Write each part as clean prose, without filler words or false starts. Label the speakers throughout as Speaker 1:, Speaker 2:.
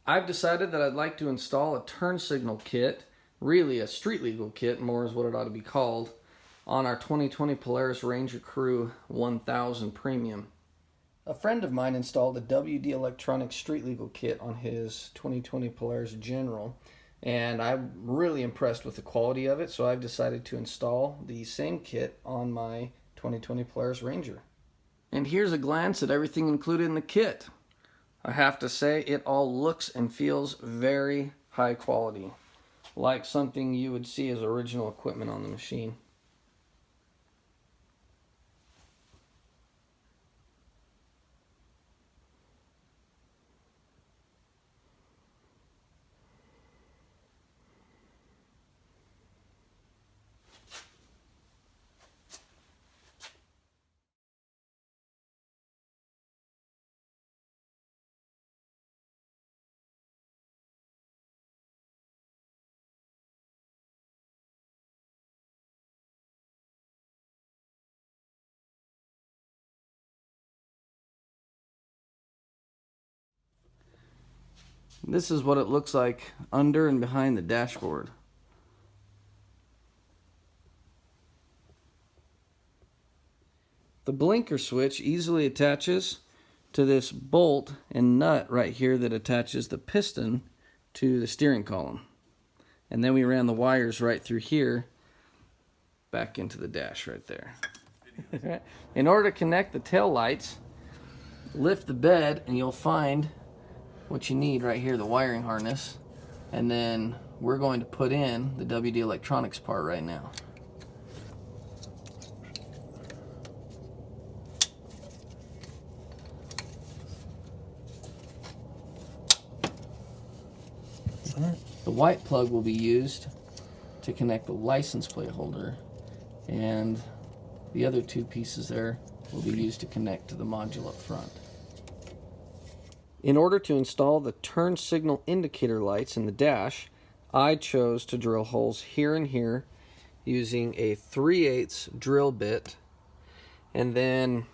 Speaker 1: I've decided that I'd like to install a turn signal kit, really a street legal kit, more is what it ought to be called, on our 2020 Polaris Ranger Crew 1000 Premium. A friend of mine installed a WD Electronics street legal kit on his 2020 Polaris General, and I'm really impressed with the quality of it, so I've decided to install the same kit on my 2020 Polaris Ranger. And here's a glance at everything included in the kit. I have to say, it all looks and feels very high quality, like something you would see as original equipment on the machine. This is what it looks like under and behind the dashboard. The blinker switch easily attaches to this bolt and nut right here that attaches the piston to the steering column. And then we ran the wires right through here back into the dash right there. In order to connect the tail lights, lift the bed and you'll find what you need right here, the wiring harness, and then we're going to put in the WD Electronics part right now. The white plug will be used to connect the license plate holder, and the other two pieces there will be used to connect to the module up front. In order to install the turn signal indicator lights in the dash, I chose to drill holes here and here using a 3/8 drill bit, and then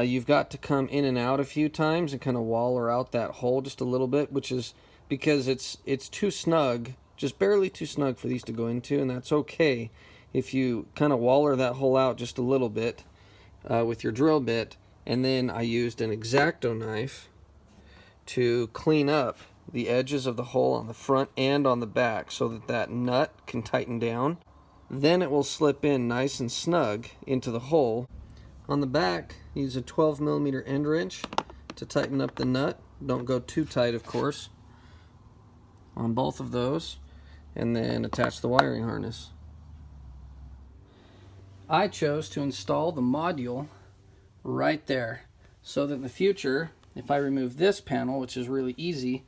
Speaker 1: you've got to come in and out a few times and kind of waller out that hole just a little bit, which is because it's too snug, just barely too snug for these to go into, and that's okay if you kind of waller that hole out just a little bit with your drill bit. And then I used an X-Acto knife to clean up the edges of the hole on the front and on the back so that that nut can tighten down. Then it will slip in nice and snug into the hole. On the back, use a 12mm end wrench to tighten up the nut. Don't go too tight, of course, on both of those, and then attach the wiring harness. I chose to install the module right there so that in the future, if I remove this panel, which is really easy,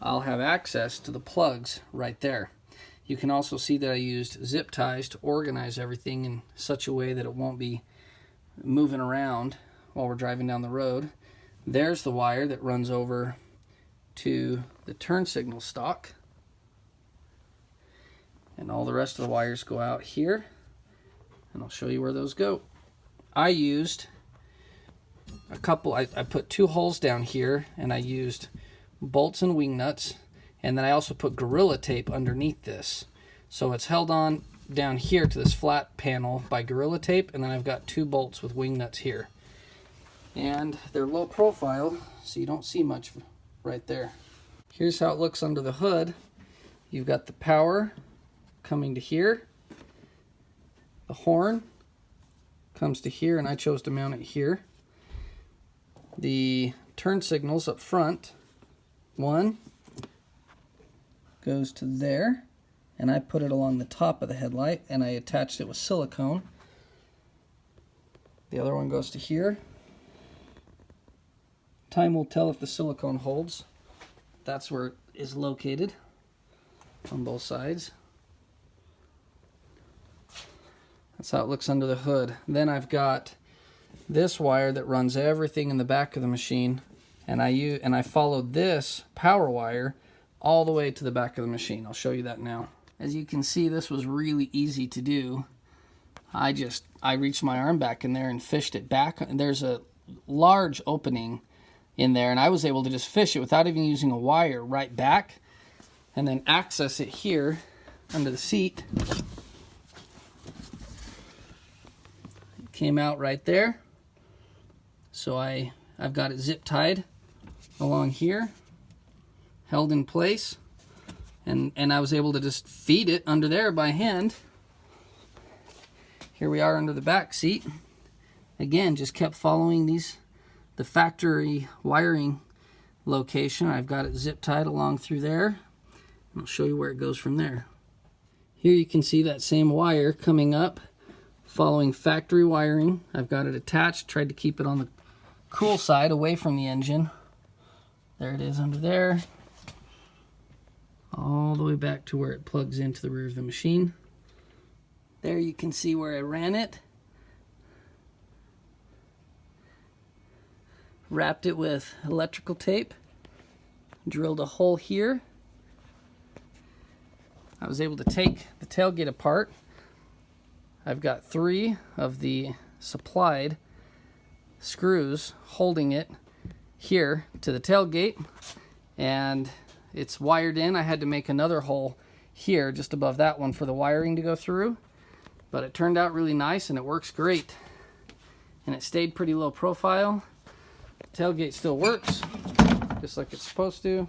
Speaker 1: I'll have access to the plugs right there. You can also see that I used zip ties to organize everything in such a way that it won't be moving around while we're driving down the road. There's the wire that runs over to the turn signal stock, and all the rest of the wires go out here, and I'll show you where those go. I used a couple, I put 2 holes down here, and I used bolts and wing nuts, and then I also put Gorilla Tape underneath this, so it's held on down here to this flat panel by Gorilla Tape, and then I've got 2 bolts with wing nuts here, and they're low profile so you don't see much right there. Here's how it looks under the hood. You've got the power coming to here, the horn comes to here, and I chose to mount it here. The turn signals up front, one goes to there, and I put it along the top of the headlight, and I attached it with silicone. The other one goes to here. Time will tell if the silicone holds. That's where it is located on both sides. That's how it looks under the hood. Then I've got this wire that runs everything in the back of the machine, and I followed this power wire all the way to the back of the machine. I'll show you that now. As you can see, this was really easy to do. I reached my arm back in there and fished it back. There's a large opening
Speaker 2: in there, and I was able to just fish it without even using a wire right back, and then access it here under the seat. It came out right there. So I've got it zip tied along here, held in place, and I was able to just feed it under there by hand. Here we are under the back seat. Again, just kept following the factory wiring location. I've got it zip tied along through there. I'll show you where it goes from there. Here you can see that same wire coming up, following factory wiring. I've got it attached, tried to keep it on the cool side away from the engine. There it is under there. All the way back to where it plugs into the rear of the machine. There you can see where I ran it. Wrapped it with electrical tape. Drilled a hole here. I was able to take the tailgate apart. I've got 3 of the supplied screws holding it here to the tailgate, and it's wired in. I had to make another hole here just above that one for the wiring to go through, but it turned out really nice and it works great, and it stayed pretty low profile. Tailgate still works just like it's supposed to.